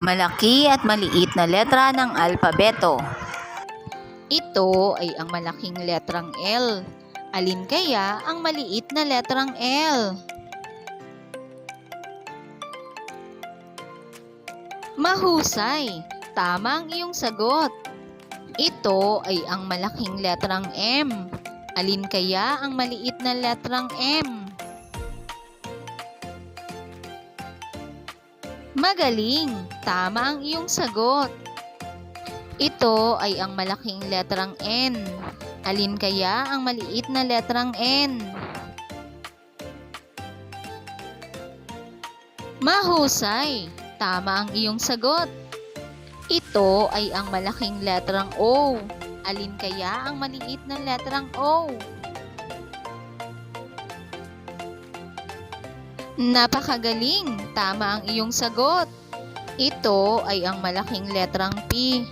Malaki at maliit na letra ng alpabeto. Ito ay ang malaking letrang L. Alin kaya ang maliit na letrang L? Mahusay! Tama ang iyong sagot. Ito ay ang malaking letrang M. Alin kaya ang maliit na letrang M? Magaling! Tama ang iyong sagot. Ito ay ang malaking letrang N. Alin kaya ang maliit na letrang N? Mahusay! Tama ang iyong sagot. Ito ay ang malaking letrang O. Alin kaya ang maliit na letrang O? Napakagaling! Tama ang iyong sagot. Ito ay ang malaking letrang P.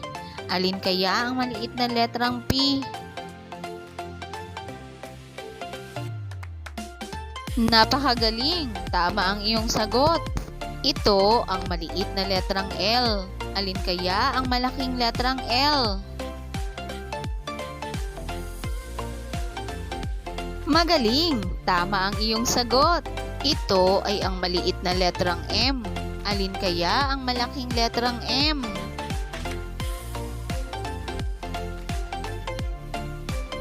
Alin kaya ang maliit na letrang P? Napakagaling! Tama ang iyong sagot. Ito ang maliit na letrang L. Alin kaya ang malaking letrang L? Magaling! Tama ang iyong sagot. Ito ay ang maliit na letrang M. Alin kaya ang malaking letrang M?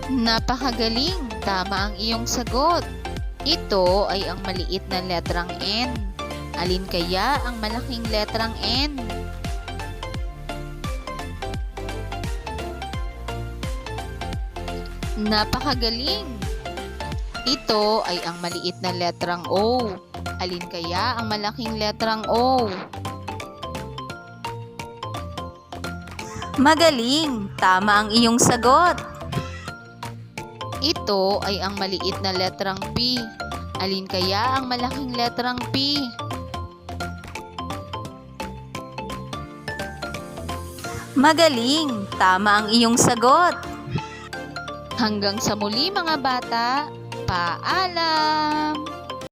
Napakagaling! Tama ang iyong sagot. Ito ay ang maliit na letrang N. Alin kaya ang malaking letrang N? Napakagaling! Ito ay ang maliit na letrang O. Alin kaya ang malaking letrang O? Magaling! Tama ang iyong sagot. Ito ay ang maliit na letrang P. Alin kaya ang malaking letrang P? Magaling! Tama ang iyong sagot. Hanggang sa muli mga bata, paalam!